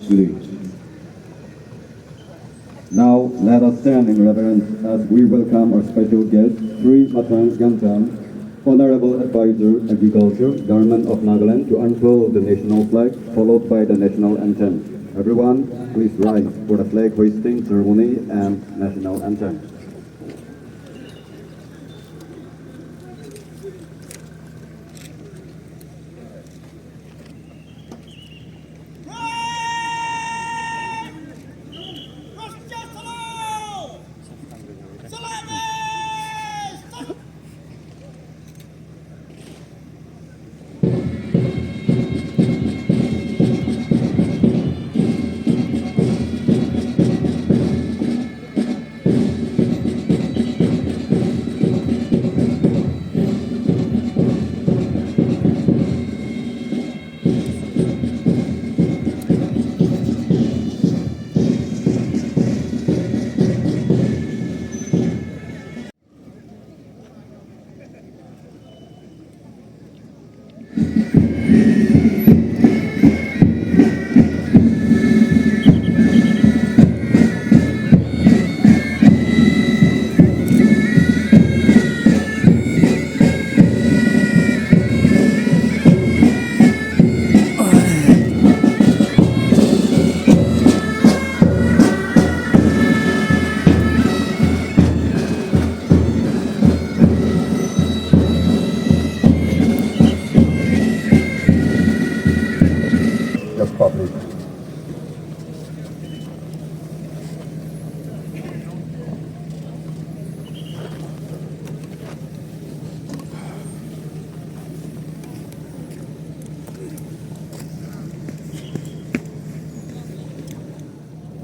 village. Now, let us stand in reverence as we welcome our special guest, Sri Matang Gantam, Honorable Advisor, Agriculture, Government of Nagaland, to unfurl the national flag, followed by the national anthem. Everyone, please rise for the flag hoisting ceremony and national anthem.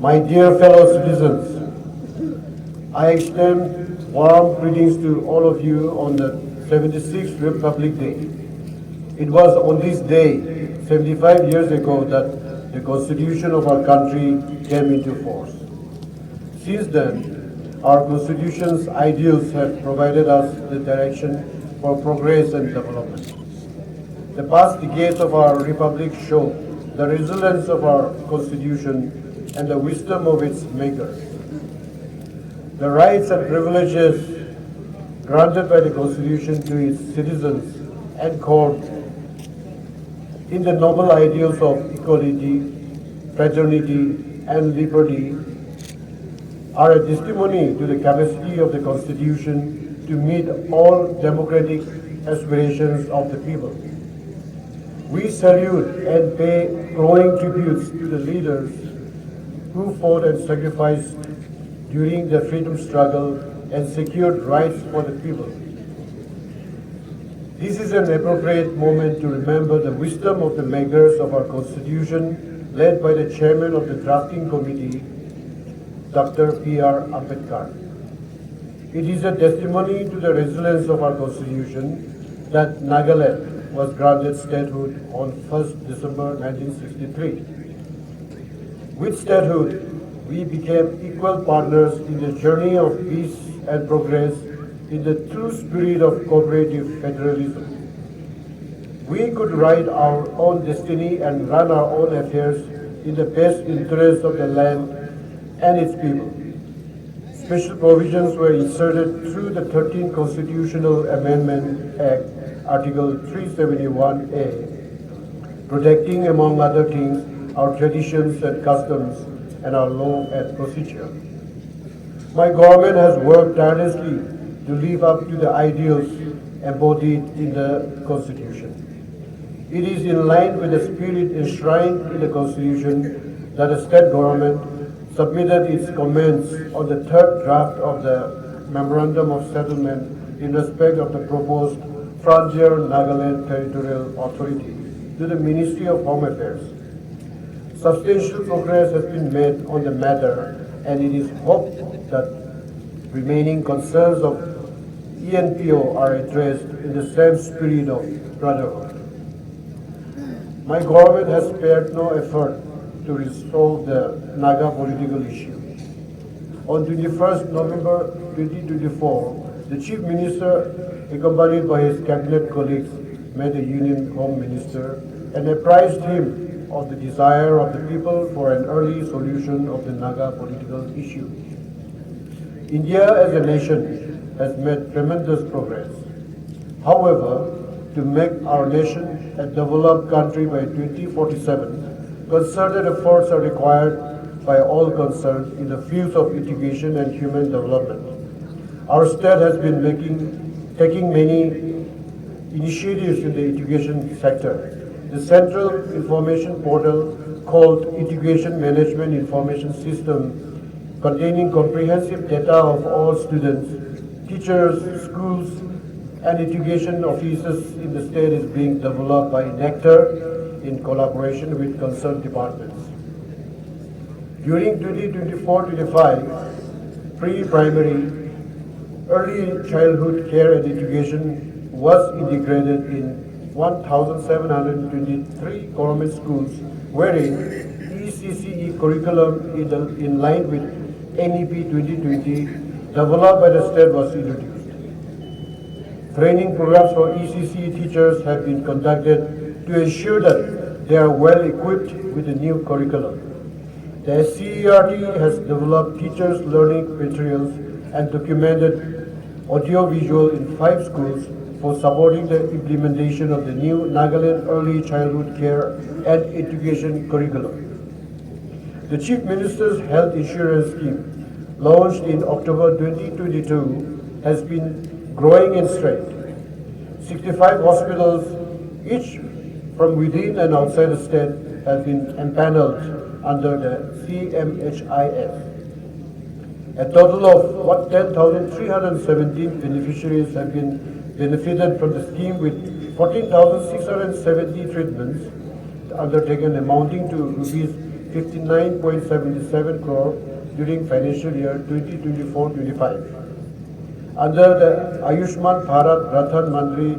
My dear fellow citizens, I extend warm greetings to all of you on the 76th Republic Day. It was on this day, 75 years ago, that the Constitution of our country came into force. Since then, our Constitution's ideals have provided us the direction for progress and development. The past decades of our Republic show the resilience of our Constitution and the wisdom of its makers. The rights and privileges granted by the Constitution to its citizens anchored in the noble ideals of equality, fraternity, and liberty are a testimony to the capacity of the Constitution to meet all democratic aspirations of the people. We salute and pay glowing tributes to the leaders who fought and sacrificed during the freedom struggle and secured rights for the people. This is an appropriate moment to remember the wisdom of the makers of our Constitution, led by the chairman of the drafting committee, Dr. P.R. Ambedkar. It is a testimony to the resilience of our Constitution that Nagaland was granted statehood on 1st December 1963. With statehood, we became equal partners in the journey of peace and progress in the true spirit of cooperative federalism. We could write our own destiny and run our own affairs in the best interest of the land and its people. Special provisions were inserted through the 13th Constitutional Amendment Act, Article 371A, protecting, among other things, our traditions and customs, and our law and procedure. My government has worked tirelessly to live up to the ideals embodied in the Constitution. It is in line with the spirit enshrined in the Constitution that the state government submitted its comments on the third draft of the Memorandum of Settlement in respect of the proposed Frontier Nagaland Territorial Authority to the Ministry of Home Affairs. Substantial progress has been made on the matter, and it is hoped that remaining concerns of ENPO are addressed in the same spirit of brotherhood. My government has spared no effort to resolve the Naga political issue. On 21st November 2024, the Chief Minister, accompanied by his cabinet colleagues, met the Union Home Minister and apprised him of the desire of the people for an early solution of the Naga political issue. India as a nation has made tremendous progress. However, to make our nation a developed country by 2047, concerted efforts are required by all concerned in the fields of education and human development. Our state has been taking many initiatives in the education sector. The Central Information Portal called Education Management Information System, containing comprehensive data of all students, teachers, schools, and education officers in the state is being developed by NECTAR in collaboration with concerned departments. During 2024-25, pre-primary, early childhood care and education was integrated in 1,723 government schools, wherein ECCE curriculum in line with NEP 2020 developed by the state was introduced. Training programs for ECCE teachers have been conducted to ensure that they are well equipped with the new curriculum. The SCERT has developed teachers' learning materials and documented audio-visual in 5 schools for supporting the implementation of the new Nagaland Early Childhood Care and Education curriculum. The Chief Minister's Health Insurance Scheme, launched in October 2022, has been growing in strength. 65 hospitals, each from within and outside the state, have been empaneled under the CMHIS. A total of 10,317 beneficiaries have been benefited from the scheme, with 14,670 treatments undertaken amounting to rupees 59.77 crore during financial year 2024-25. Under the Ayushman Bharat Pradhan Mantri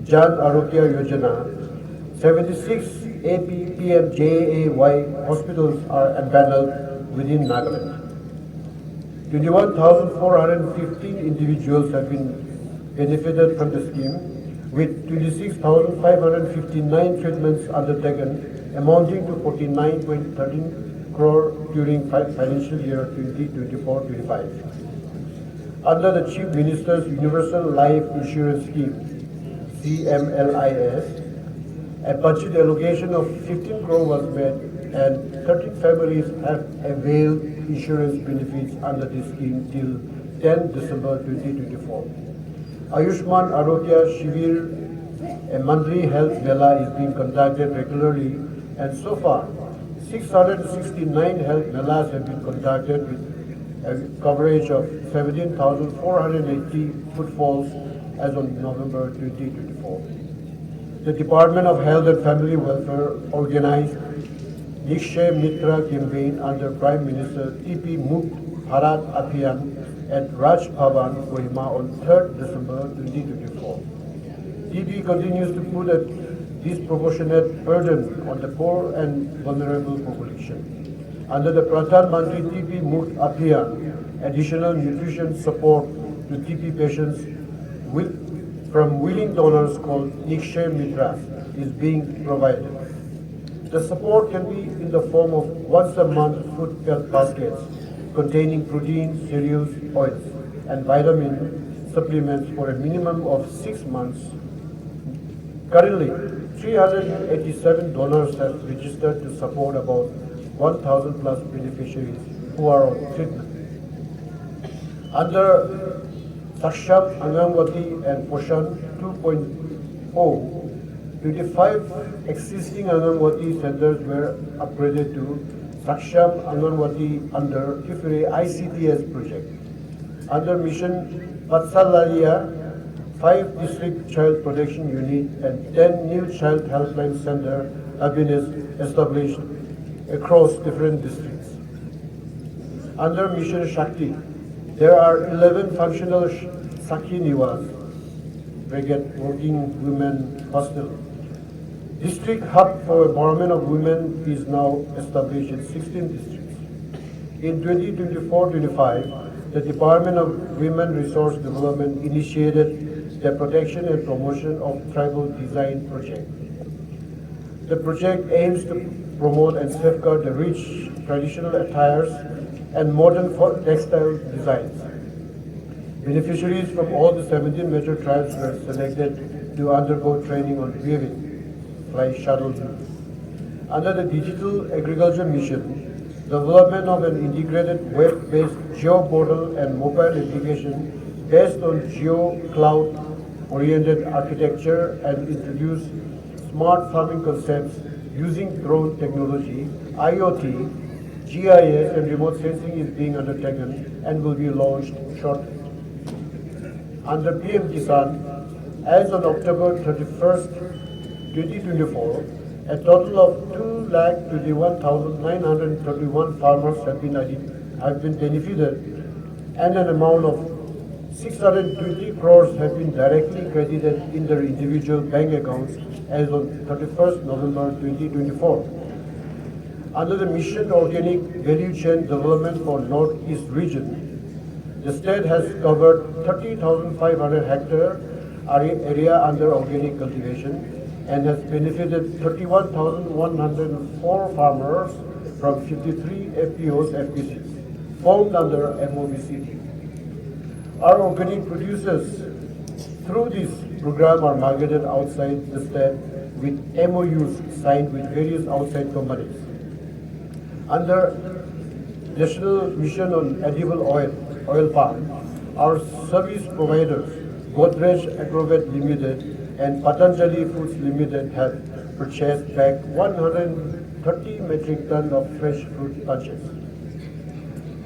Jan Arogya Yojana, 76 APPMJAY hospitals are empaneled within Nagaland. 21,415 individuals have been benefited from the scheme, with 26,559 treatments undertaken, amounting to 49.13 crore during financial year 2024-25. Under the Chief Minister's Universal Life Insurance Scheme, CMLIS, a budget allocation of 15 crore was made, and 13 families have availed insurance benefits under this scheme till 10 December 2024. Ayushman Arogya Shivir, a monthly health mela, is being conducted regularly, and so far 669 health melas have been conducted with a coverage of 17,480 footfalls as on November 2024. The Department of Health and Family Welfare organized Nikshay Mitra campaign under Prime Minister TP Mukt Bharat Abhiyan at Raj Bhavan, Kohima on 3rd December 2024. TP continues to put a disproportionate burden on the poor and vulnerable population. Under the Pradhan Mantri TP Mukt Abhiyan, additional nutrition support to TP patients from willing donors called Nikshay Mitra is being provided. The support can be in the form of once-a-month food baskets containing protein, cereals, oils, and vitamin supplements for a minimum of 6 months. Currently, 387 donors have registered to support about 1,000 plus beneficiaries who are on treatment. Under Saksham Anganwati and Poshan 2.0, 25 existing Anganwati centers were upgraded to Saksham Anganwati under KIPHIRE ICTS project. Under Mission Vatsalya, 5 district child protection units and 10 new child helpline centers have been established across different districts. Under Mission Shakti, there are 11 functional Sakhi Niwas, Brigade Working Women Hostel. District Hub for Empowerment of Women is now established in 16 districts. In 2024-25, the Department of Women Resource Development initiated the Protection and Promotion of Tribal Design Project. The project aims to promote and safeguard the rich traditional attires and modern textile designs. Beneficiaries from all the 17 major tribes were selected to undergo training on weaving, fly shuttle routes. Under the Digital Agriculture Mission, development of an integrated web-based geo-portal and mobile application based on geo-cloud-oriented architecture and introduce smart farming concepts using drone technology, IoT, GIS and remote sensing is being undertaken and will be launched shortly. Under PM Kisan, as on October 31st, 2024, a total of 2,21,931 farmers have been benefited and an amount of 620 crores have been directly credited in their individual bank accounts as on 31st November 2024. Under the Mission Organic Value Chain Development for Northeast Region, the state has covered 30,500 hectare area under organic cultivation and has benefited 31,104 farmers from 53 FPOs, FPCs formed under MOBCD. Our organic producers through this program are marketed outside the state with MOUs signed with various outside companies. Under National Mission on Edible Oil Palm, our service providers, Godrej Agrovet Limited and Patanjali Foods Limited have purchased back 130 metric tons of fresh fruit bunches.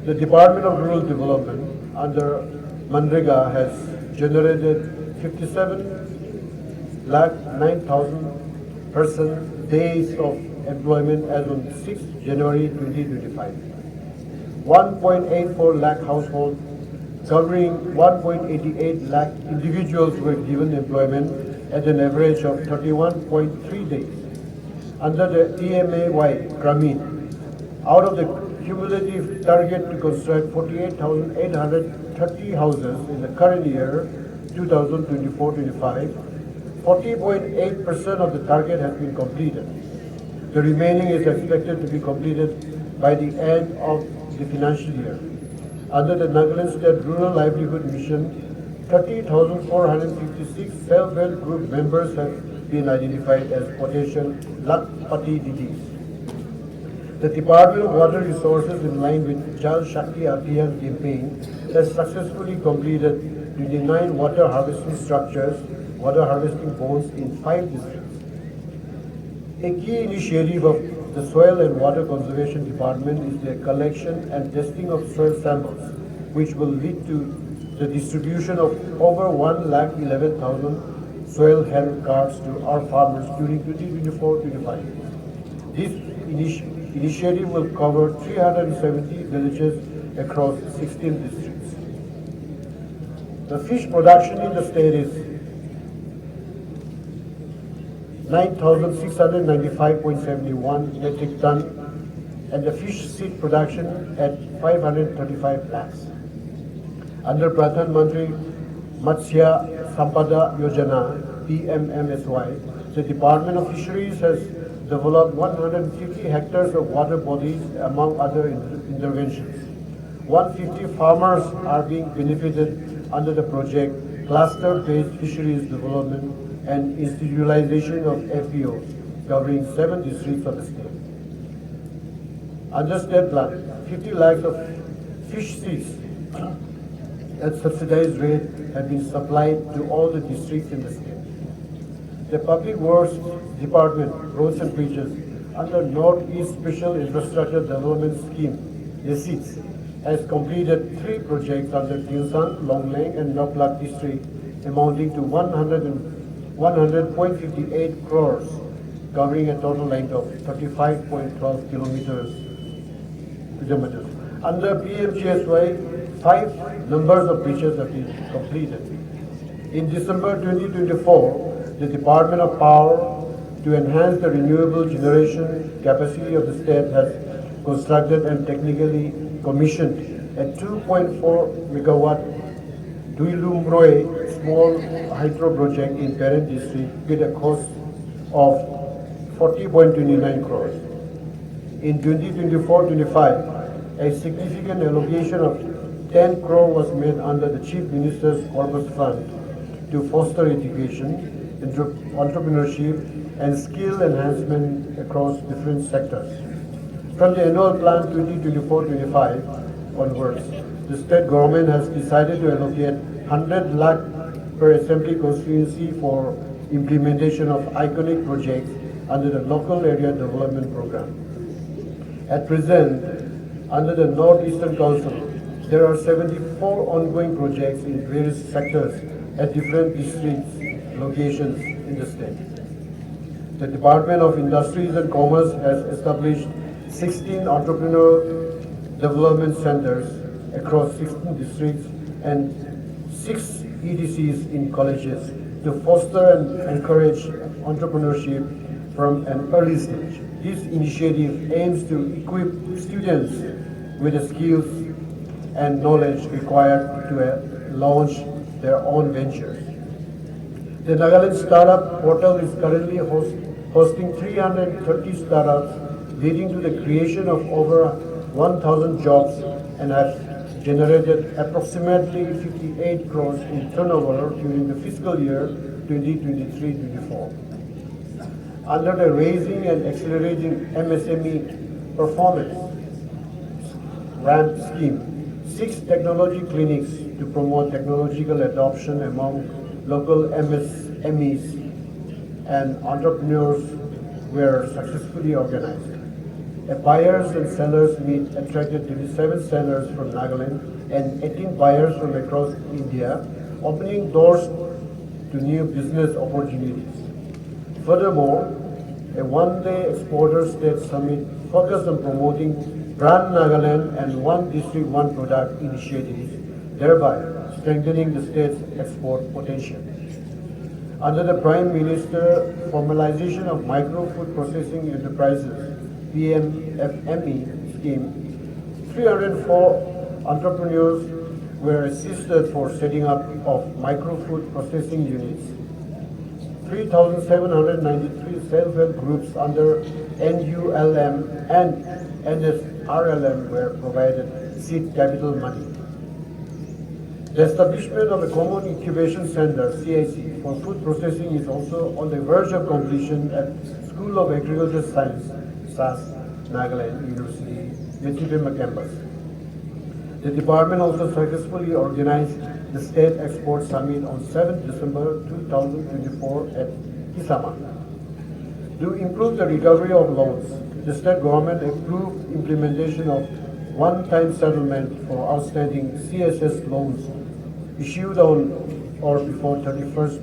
The Department of Rural Development under Manrega has generated 57 lakh 9,000 person days of employment as on 6 January 2025. 1.84 lakh households covering 1.88 lakh individuals were given employment at an average of 31.3 days. Under the EMAY Grameen, out of the cumulative target to construct 48,830 houses in the current year, 2024-25, 40.8% of the target has been completed. The remaining is expected to be completed by the end of the financial year. Under the Nagaland State Rural Livelihood Mission, 30,456 self-help group members have been identified as potential Lakpati Didis. The Department of Water Resources, in line with Jal Shakti Abhiyan campaign, has successfully completed 29 water harvesting structures, water harvesting ponds in 5 districts. A key initiative of the Soil and Water Conservation Department is the collection and testing of soil samples, which will lead to the distribution of over 1,11,000 soil health cards to our farmers during 2024-25. This initiative will cover 370 villages across 16 districts. The fish production in the state is 9,695.71 metric ton and the fish seed production at 535 lakhs. Under Pradhan Mantri Matsya Sampada Yojana, PMMSY, the Department of Fisheries has developed 150 hectares of water bodies among other interventions. 150 farmers are being benefited under the project Cluster-Based Fisheries Development and institutionalization of FPOs covering 7 districts of the state. Under state plan, 50 lakhs of fish seeds at subsidized rate have been supplied to all the districts in the state. The Public Works Department, Roads and Bridges, under Northeast Special Infrastructure Development Scheme, ACIDS, has completed 3 projects under Tinsang, Longlang and Noklak district amounting to 100.58 crores, covering a total length of 35.12 kilometers. Under PMGSY, 5 numbers of bridges have been completed. In December 2024, the Department of Power, to enhance the renewable generation capacity of the state, has constructed and technically commissioned a 2.4 megawatt Duilumroy small hydro project in Parent district with a cost of 40.29 crores. In 2024-25, a significant allocation of 10 crore was made under the Chief Minister's Corpus Fund to foster education, entrepreneurship, and skill enhancement across different sectors. From the annual plan 2024-25 onwards, the state government has decided to allocate 100 lakh per assembly constituency for implementation of iconic projects under the local area development program. At present, under the Northeastern Council, there are 74 ongoing projects in various sectors at different districts, locations in the state. The Department of Industries and Commerce has established 16 entrepreneur development centers across 16 districts and 6 EDCs in colleges to foster and encourage entrepreneurship from an early stage. This initiative aims to equip students with the skills and knowledge required to launch their own ventures. The Nagaland Startup Portal is currently hosting 330 startups, leading to the creation of over 1,000 jobs and has generated approximately 58 crores in turnover during the fiscal year 2023-24. Under the Raising and Accelerating MSME Performance RAMP scheme, 6 technology clinics to promote technological adoption among local MSMEs and entrepreneurs were successfully organized. A buyers and sellers meet attracted 27 sellers from Nagaland and 18 buyers from across India, opening doors to new business opportunities. Furthermore, a one-day exporter state summit focused on promoting Brand Nagaland and One District, One Product initiatives, thereby strengthening the state's export potential. Under the Prime Minister Formalization of Micro Food Processing Enterprises PMFME scheme, 304 entrepreneurs were assisted for setting up of micro food processing units. 3,793 self-help groups under NULM and NSRLM were provided seed capital money. The establishment of a common incubation center, CIC, for food processing is also on the verge of completion at School of Agriculture Science, SAS, Nagaland University, Mechipema campus. The department also successfully organized the State Export Summit on 7 December 2024 at Kisama. To improve the recovery of loans, the state government approved implementation of one-time settlement for outstanding CSS loans issued on or before 31st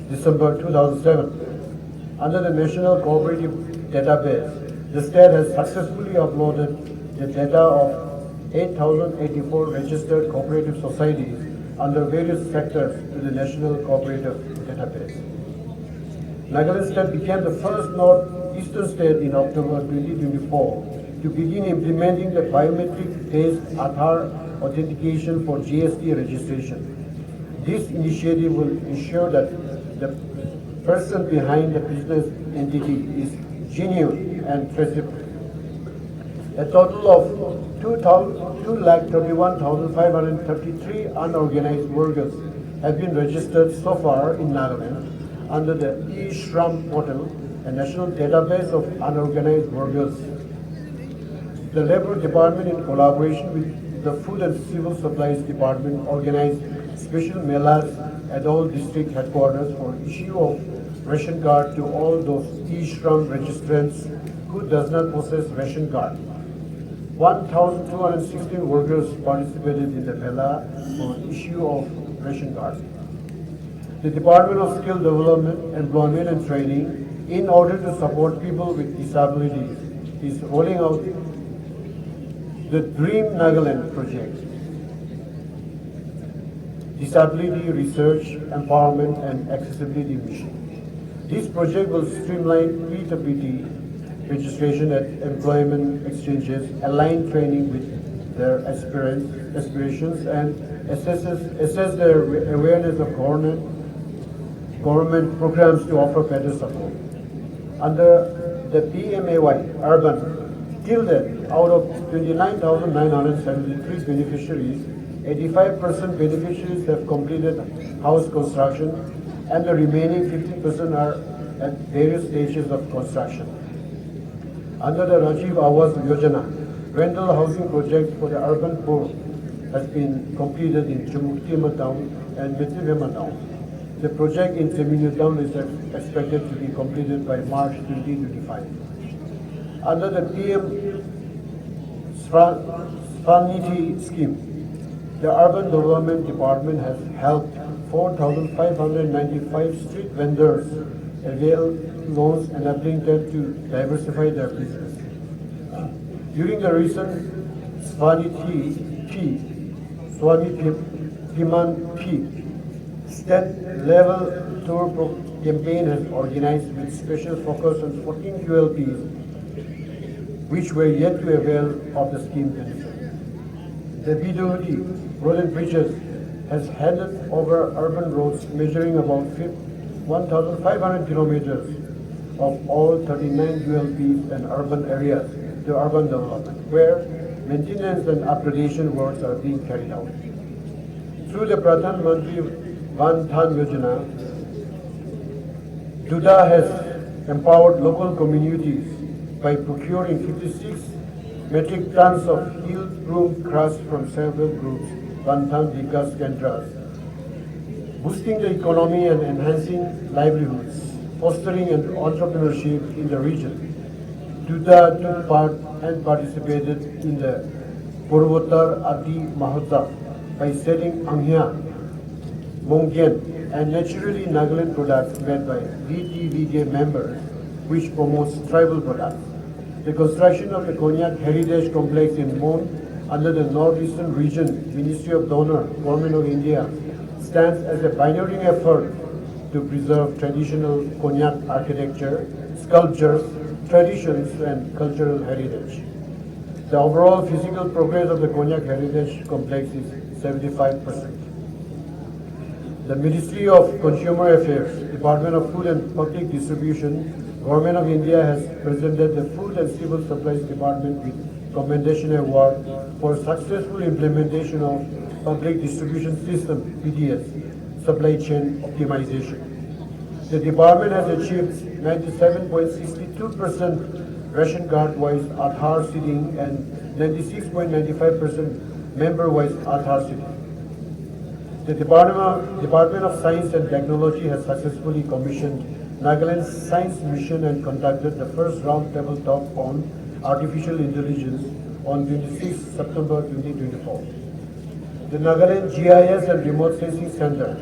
December 2007. Under the National Cooperative Database, the state has successfully uploaded the data of 8,084 registered cooperative societies under various sectors to the National Cooperative Database. Nagaland State became the first northeastern state in October 2024 to begin implementing the biometric-based Aadhaar authentication for GST registration. This initiative will ensure that the person behind the business entity is genuine and traceable. A total of 231,533 unorganized workers have been registered so far in Nagaland under the e-Shram portal, a national database of unorganized workers. The Labour Department, in collaboration with the Food and Civil Supplies Department, organized special melas at all district headquarters for issue of ration card to all those e-Shram registrants who does not possess ration card. 1,216 workers participated in the mela for issue of ration cards. The Department of Skill Development, Employment and Training, in order to support people with disabilities, is rolling out the Dream Nagaland project, Disability Research, Empowerment and Accessibility Mission. This project will streamline P2PT registration at employment exchanges, align training with their aspirations, and assess their awareness of government programs to offer better support. Under the PMAY Urban Till then, out of 29,973 beneficiaries, 85% beneficiaries have completed house construction and the remaining 15% are at various stages of construction. Under the Rajiv Awas Yojana, rental housing project for the urban poor has been completed in Jamuktima town and Mitsivema town. The project in Ceremonial town is expected to be completed by March 2025. Under the PM Svaniti scheme, the Urban Development Department has helped 4,595 street vendors avail loans enabling them to diversify their business. During the recent Svaniti state-level tour campaign has organized with special focus on 14 ULPs which were yet to avail of the scheme benefit. The BWD, Road and Bridges, has handed over urban roads measuring about 1,500 kilometers of all 39 ULPs and urban areas to urban development, where maintenance and upgradation works are being carried out. Through the Pradhan Mantri Van Dhan Yojana, Duda has empowered local communities by procuring 56 metric tons of healed-proof grass from several groups, Van Dhan Vikas Kendras, boosting the economy and enhancing livelihoods, fostering entrepreneurship in the region. Duda took part and participated in the Purvotar Adi Mahotsav by selling Anghya, Mongkien, and naturally Nagaland products made by VTVJ members, which promotes tribal products. The construction of the Konyak Heritage Complex in Mon under the Northeastern Region Ministry of Donor, Government of India, stands as a pioneering effort to preserve traditional Konyak architecture, sculptures, traditions, and cultural heritage. The overall physical progress of the Konyak Heritage Complex is 75%. The Ministry of Consumer Affairs, Department of Food and Public Distribution, Government of India has presented the Food and Civil Supplies Department with Commendation Award for successful implementation of Public Distribution System, PDS, supply chain optimization. The department has achieved 97.62% ration card-wise Aadhaar seeding and 96.95% member-wise Aadhaar seeding. The Department of Science and Technology has successfully commissioned Nagaland Science Mission and conducted the first roundtable talk on artificial intelligence on 26 September 2024. The Nagaland GIS and Remote Sensing Center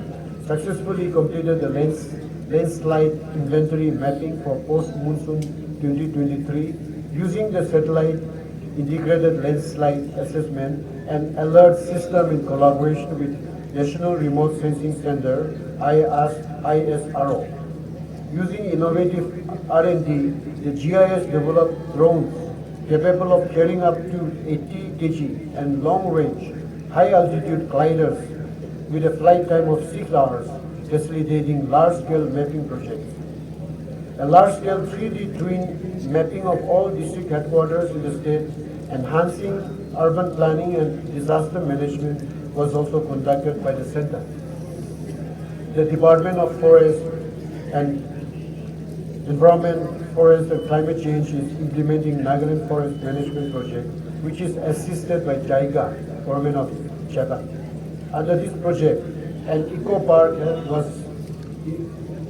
successfully completed the landslide inventory mapping for post-monsoon 2023 using the satellite integrated landslide assessment and alert system in collaboration with National Remote Sensing Center, ISRO. Using innovative R&D, the GIS developed drones capable of carrying up to 80 kg and long-range, high-altitude gliders with a flight time of 6 hours, facilitating large-scale mapping projects. A large-scale 3D twin mapping of all district headquarters in the state, enhancing urban planning and disaster management was also conducted by the center. The Department of Forest and Environment, Forest and Climate Change is implementing Nagaland Forest Management Project, which is assisted by JICA, Government of Japan. Under this project, an eco park was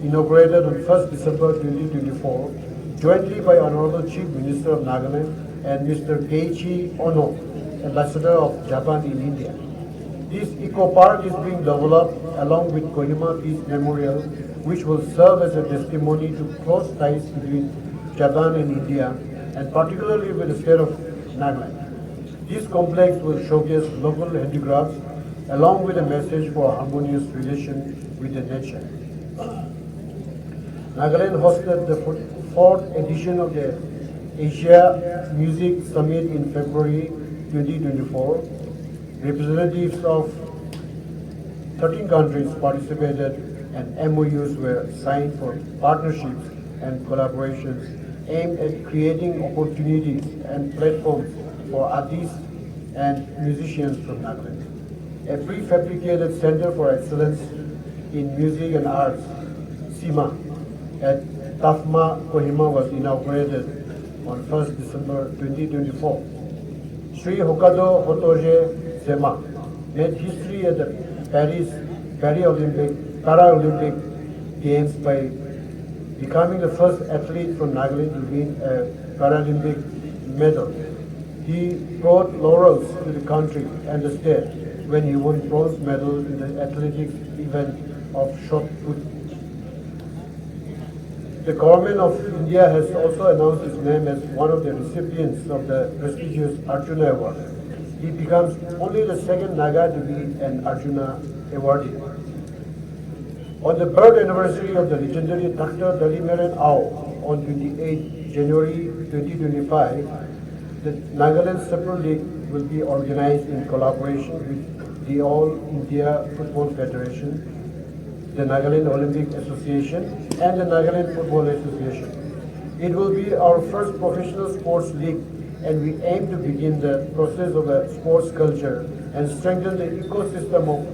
inaugurated on 1st December 2024, jointly by Honorable Chief Minister of Nagaland and Mr. Keiichi Ono, Ambassador of Japan in India. This eco park is being developed along with Kohima Peace Memorial, which will serve as a testimony to close ties between Japan and India, and particularly with the state of Nagaland. This complex will showcase local handicrafts along with a message for harmonious relation with the nature. Nagaland hosted the fourth edition of the Asia Music Summit in February 2024. Representatives of 13 countries participated and MOUs were signed for partnerships and collaborations aimed at creating opportunities and platforms for artists and musicians from Nagaland. A prefabricated Center for Excellence in Music and Arts, CIMA, at Tafma, Kohima was inaugurated on 1st December 2024. Sri Hokkaido Hotoge Sema made history at the Paris Paralympic Games by becoming the first athlete from Nagaland to win a Paralympic medal. He brought laurels to the country and the state when he won bronze medal in the athletics event of shot put. The government of India has also announced his name as one of the recipients of the prestigious Arjuna Award. He becomes only the second Naga to be an Arjuna awardee. On the birth anniversary of the legendary Dr. Dalimeren Ao on 28 January 2025, the Nagaland Super League will be organized in collaboration with the All India Football Federation, the Nagaland Olympic Association, and the Nagaland Football Association. It will be our first professional sports league, and we aim to begin the process of a sports culture and strengthen the ecosystem of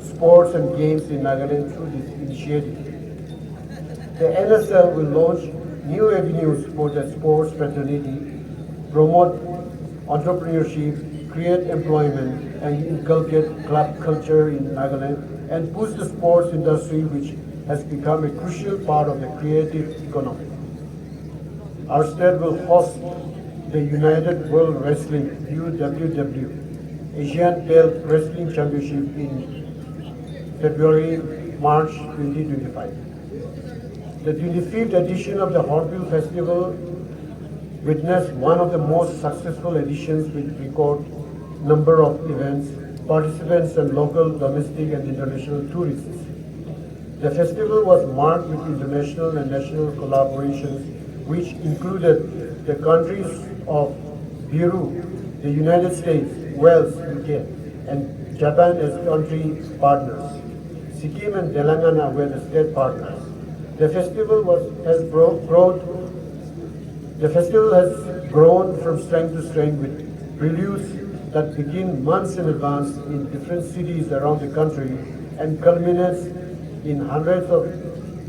sports and games in Nagaland through this initiative. The NSL will launch new avenues for the sports fraternity, promote entrepreneurship, create employment, and inculcate club culture in Nagaland, and push the sports industry, which has become a crucial part of the creative economy. Our state will host the United World Wrestling UWW Asian Belt Wrestling Championship in February-March 2025. The 25th edition of the Hornbill Festival witnessed one of the most successful editions with record number of events, participants, and local, domestic, and international tourists. The festival was marked with international and national collaborations, which included the countries of Peru, the United States, Wales, UK, and Japan as country partners. Sikkim and Telangana were the state partners. The festival has grown from strength to strength with preludes that begin months in advance in different cities around the country and culminates in hundreds of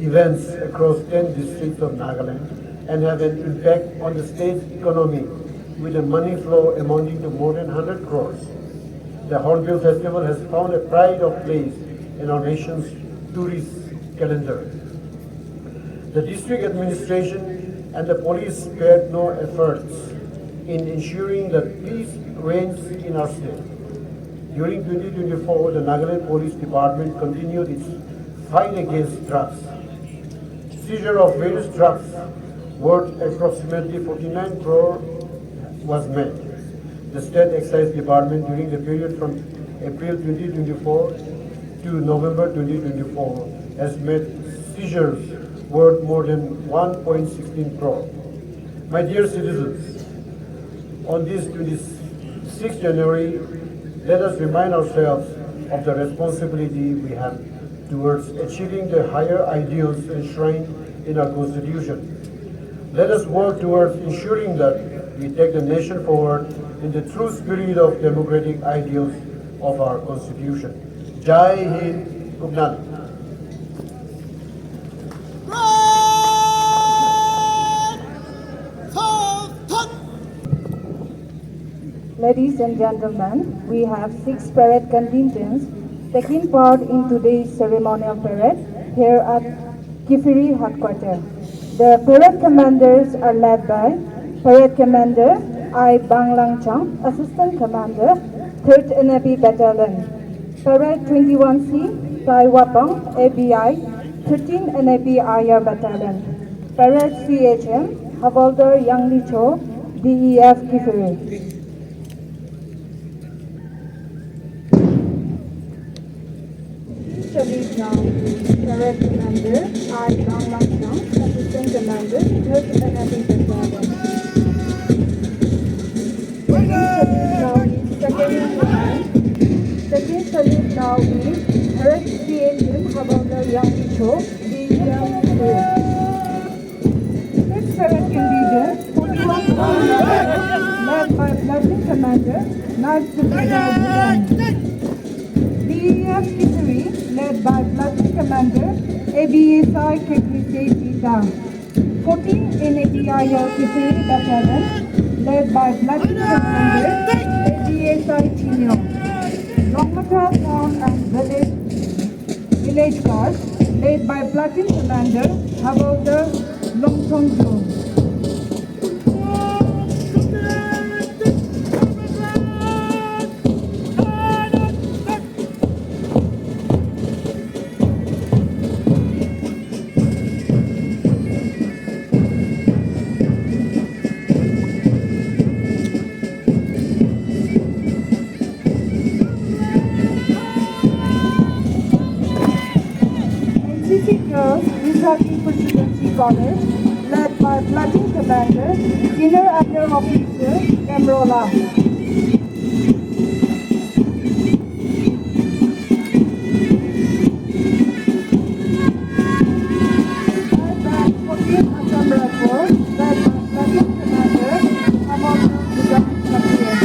events across 10 districts of Nagaland and have an impact on the state's economy with a money flow amounting to more than 100 crores. The Hornbill Festival has found a pride of place in our nation's tourist calendar. The district administration and the police spared no efforts in ensuring that peace reigns in our state. During 2024, the Nagaland Police Department continued its fight against drugs. Seizure of various drugs worth approximately 49 crore was made. The State Excise Department during the period from April 2024 to November 2024 has made seizures worth more than 1.16 crore. My dear citizens, on this 26th January, let us remind ourselves of the responsibility we have towards achieving the higher ideals enshrined in our Constitution. Let us work towards ensuring that we take the nation forward in the true spirit of democratic ideals of our Constitution. Jai Hind, Kubnal. Ladies and gentlemen, we have 6 parade contingents taking part in today's ceremonial parade here at KIPHIRE headquarters. The parade commanders are led by Parade Commander I. Bang Lang Chang, Assistant Commander, 3rd NAB Battalion. Parade 21C, Tai Wapang, ABI, 13 NAB IR Battalion. Parade CHM, Havaldar Yang Li Cho, DEF KIPHIRE. Salute now, Parade Commander I. Bang Lang Chang, Assistant Commander, 3rd NAB Battalion. Second salute now is Parade CHM Havaldar Yang Li Cho, DEF KIPHIRE. Third parade contingent Lieutenant Commander, 9th Division Command. DEF Fisheries, led by Lieutenant Commander, ABSI KIPHIRE. 14th NAPIO Fisheries Battalion, led by Lieutenant Commander, ABSI Tinyo. Longmata Town and Village Guard, led by Platoon Commander, Havildar Longtongjo. NCC Girls Reserve Presidency College, led by Platoon Commander, Senior Under Officer Emrola. Led by 14th Assam Rifles, led by Platoon Commander, Havildar Longtongjo.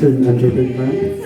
Ladies and gentlemen,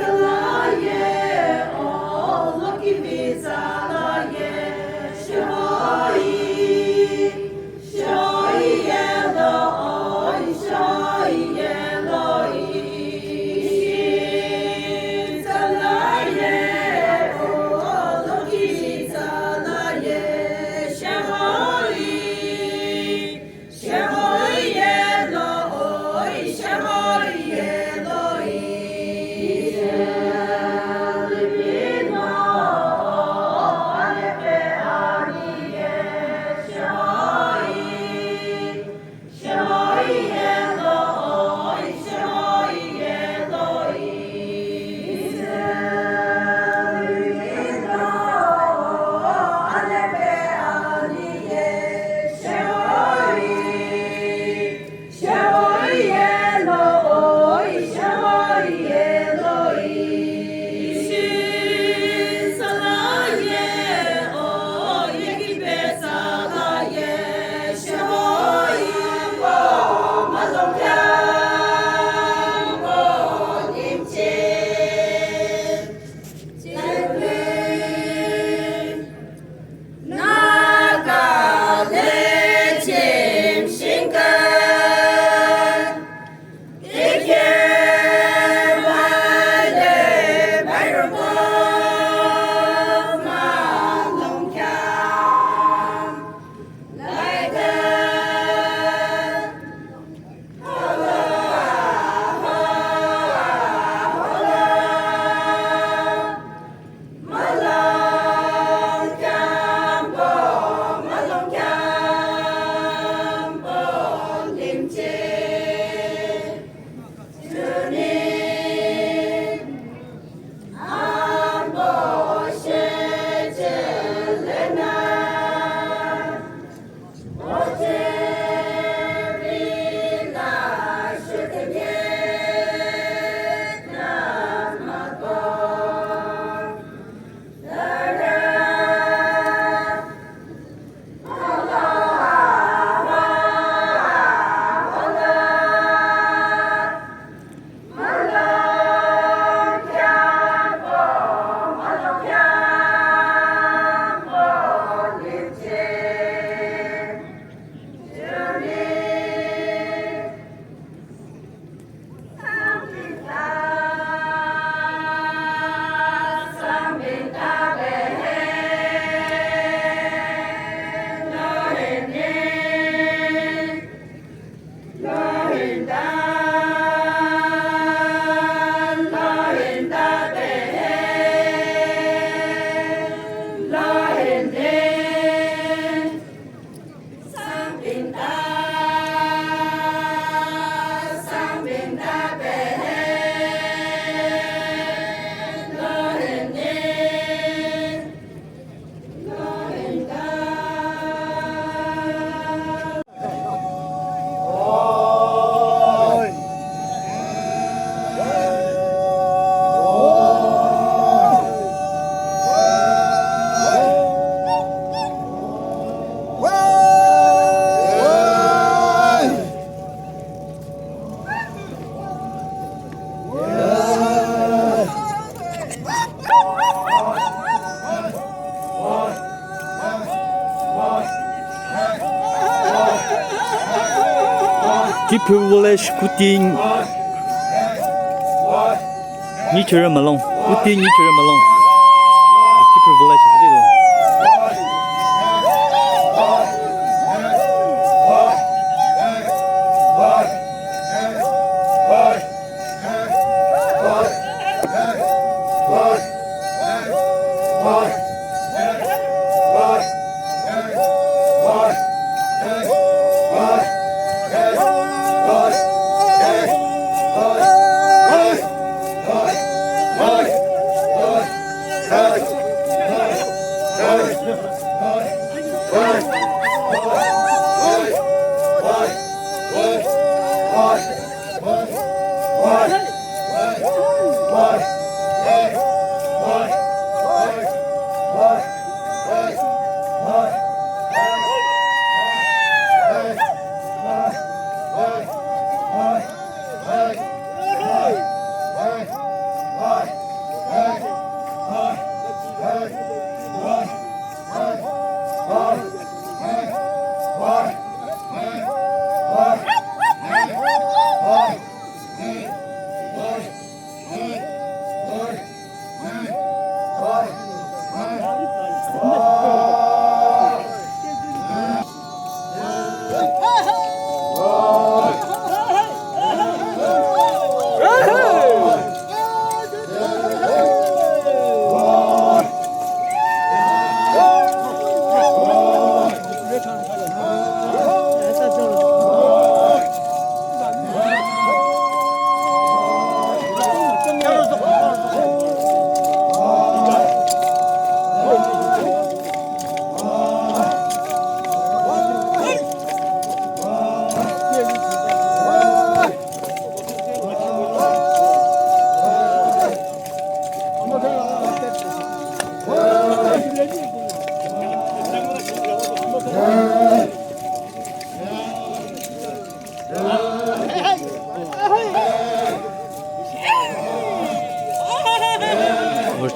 KIPHIRE village kuting ni chere malong kuting ni chere malong KIPHIRE village de lo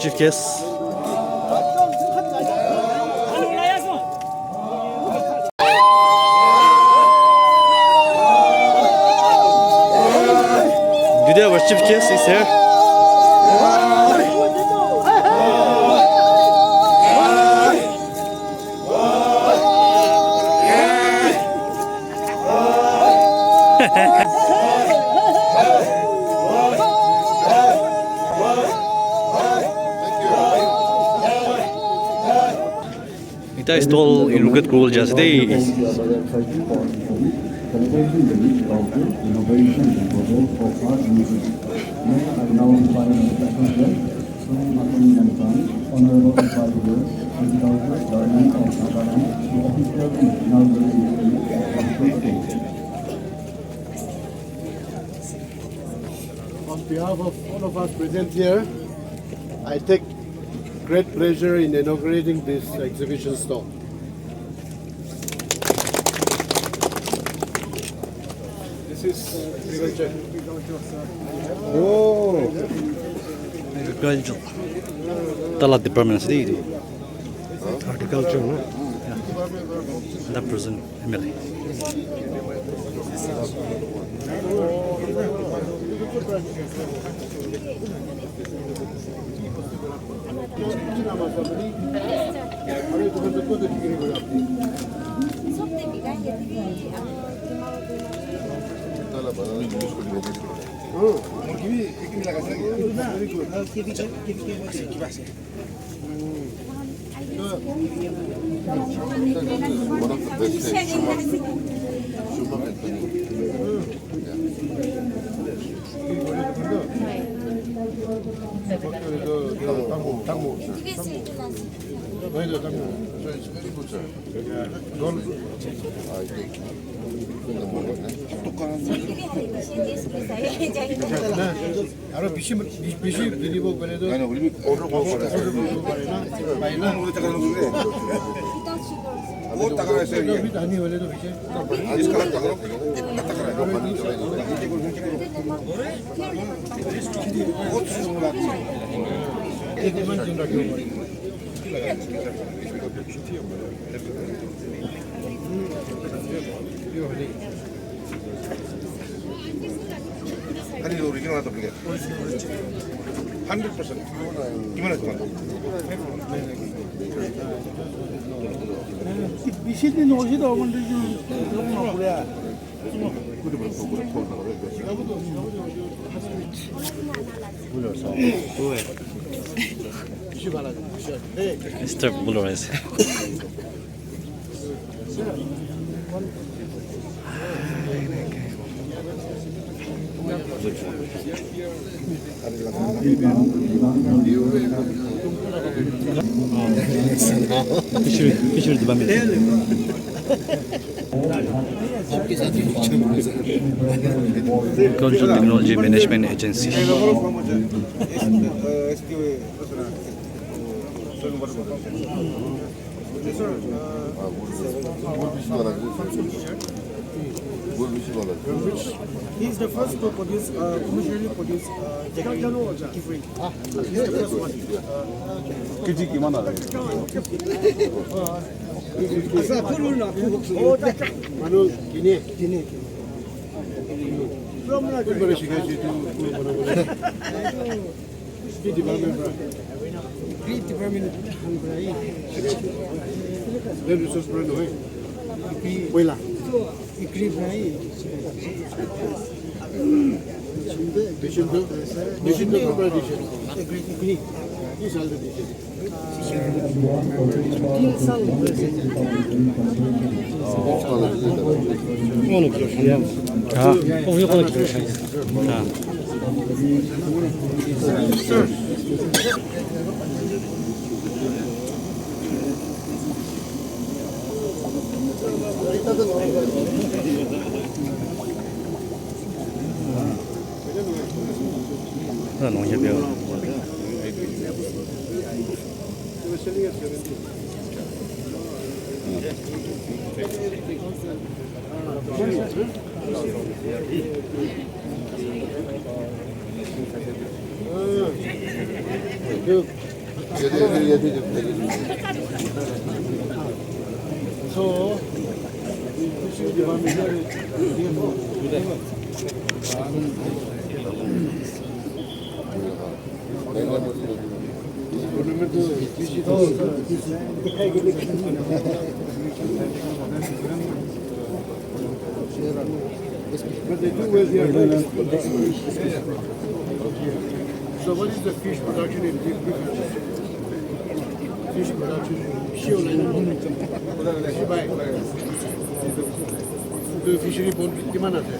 Chief guest. Today our chief guest is here. Kita stall ilugat kurul jas day. On behalf of all of us present here, I take great pleasure in inaugurating this exhibition stall. This is agriculture. Oh, Agriculture. Talat department day. horticulture, no? That person MLA. 바로 비시 드리고 그래도 아니 우리 오늘 먹고 아니 원래도 비시 이게만 생각해요. 아니 오리지널 하다 보게 100% 이만해 그만 미시는 옷이다 근데 지금 너무 그래. Mr. Buller's. Fisheries Department. Control Technology Management Agency. He's the first to produce, commercially produce KIPHIRE. He's the first one. Great development. 농협이요. So, but they do well here. So what is the fish production in KIPHIRE? Fish production the fishery bond किमान आता है?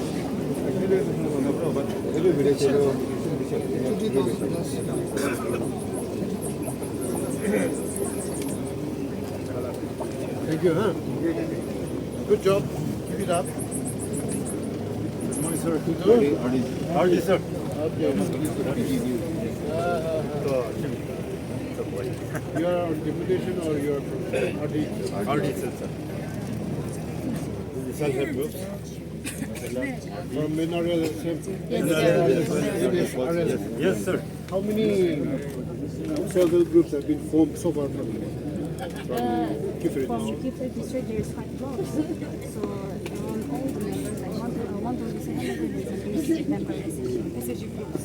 Thank you, huh? Good job. Keep it up. Good morning, sir. How are you, sir? Okay. You are on deputation or you are from RD, sir? Self-help groups? From mineral Yes sir How many self-help groups have been formed so far from KIPHIRE From district? KIPHIRE district, there is 5 blocks. So all the members, like 1,700 member SHG groups.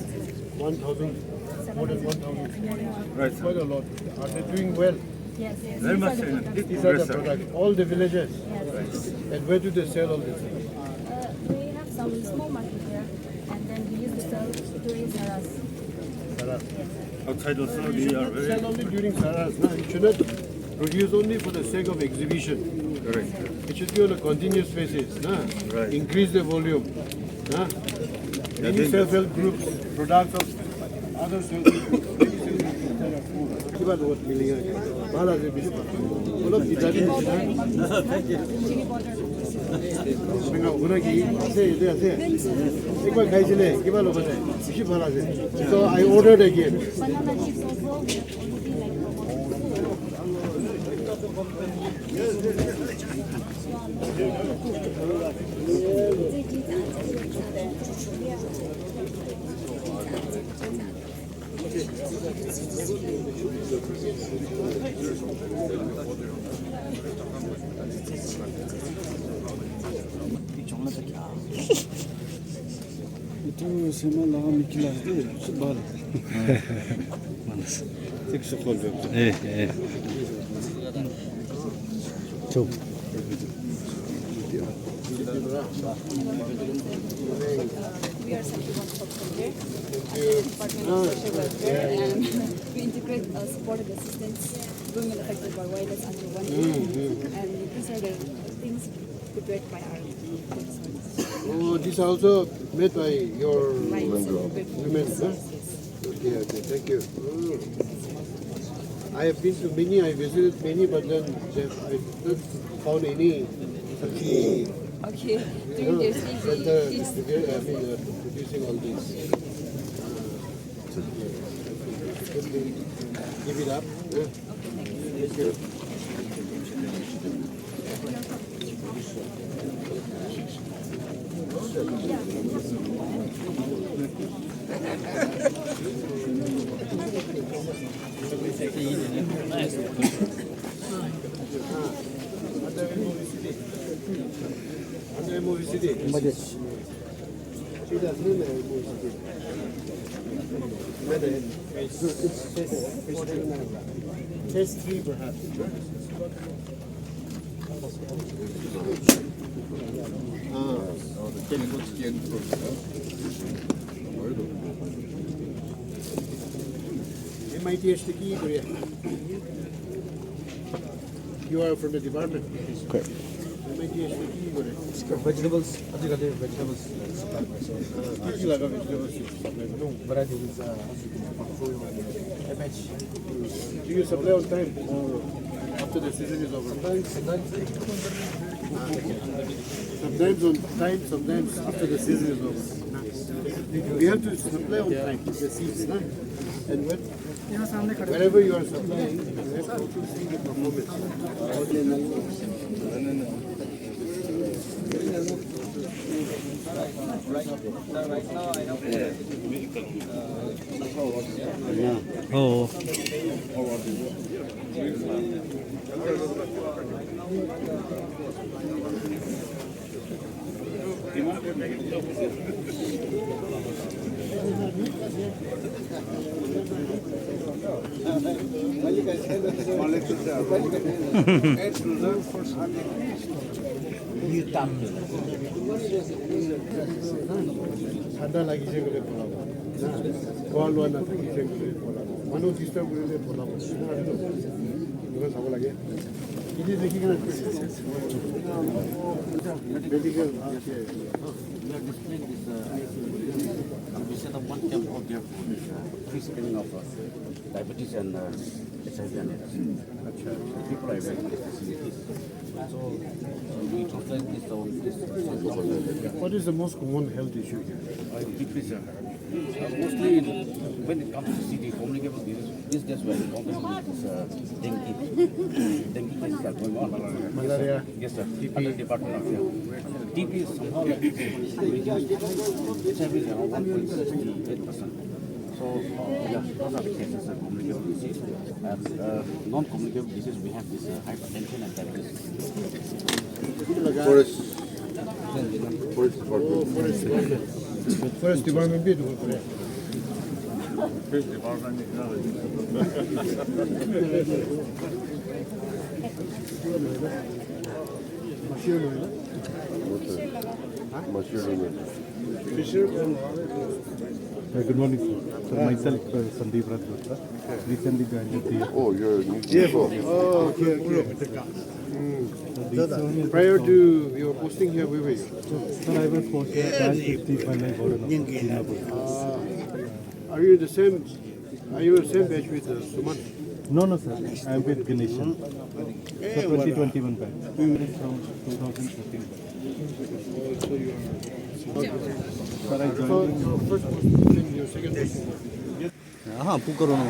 1,000, more than 1,000. Right, sir. Quite a lot. Are they doing well? Yes. Very much, These are the sir. products. These are the products. All the villages. Yes. And where do they sell all this? We have some small market here, and then we used to sell during Saras. Saras. outside also we are very Sell only during Saras. No? You should not produce only for the sake of exhibition. correct. It should be on a continuous basis. No? Right. Increase the volume. No? Many self-help groups, products of other self-help groups. Kiba lot मिलेगा बाहर से भी बोलो इधर venga una ki ase एक बार खाई चले किबा लो बताए किसी बाहर से so I ordered again Banana chips also, we already like 또 세만 나가면 길라도 말. 만났어. 섹스 콜드. 예, 예. 좀. We are Central One Project, Department of Social Welfare, and we integrate support and assistance women affected by violence under one roof. And these are the things prepared by our police. Oh, this also made by your Rights women, huh? Okay, okay, thank you. I have been to many, I visited many, but then I didn't found any such Okay, during their stay, center we teach producing all these. Give it up. Yeah. Thank you. Under movie city. She does not know movie city. Test 3 perhaps. MITH Korea. You are from the department. Correct. MITH Korea. Vegetables, particularly vegetables. Varieties, FH. Do you supply on time or after the season is over? Sometimes on time, sometimes after the season is over. We have to supply on time the seeds. And wherever you are supplying, you have to also see the performance. Oh. ঠান্ডা লাগিছে করে বলাবো না খোৱা লোৱা নাথাকিছে বুলি বলাবো মানুহ disturb কৰিলে বলাবো দোকান চাব লাগে ইনি দেখি কেনে medical We are displaying this, we set up one camp out there for free screening of diabetes and HIV and AIDS. People are available these facilities. So we translate this on this. What is the most common health issue here? Decrease, mostly when it comes to city communicable disease, these days we are encountering this dengue. Dengue cases are going on. Malaria. Yes, sir. Under Department of Health. TB is somehow like reduced. HIV is around 1.68%. So, yeah, those are the cases of communicable disease. And non-communicable disease, we have this hypertension and diabetes. Forest department भी दुकान करे First department is not. Good morning, sir. Sir, myself, Sandeep Rajpatra. Recently joined the Oh, you're new. Oh, okay, okay. Prior to your posting here, where were you? Sir, I was posted batch 50 when I got an Are you the same? Are you the same batch with Suman? No, no, sir. I am with Ganeshan. So 2021 batch. From 2015 batch. Sir, I joined in Your first posting, your second posting. हाँ पुकारो ना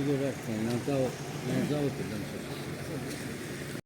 这个可能造，能造可能是。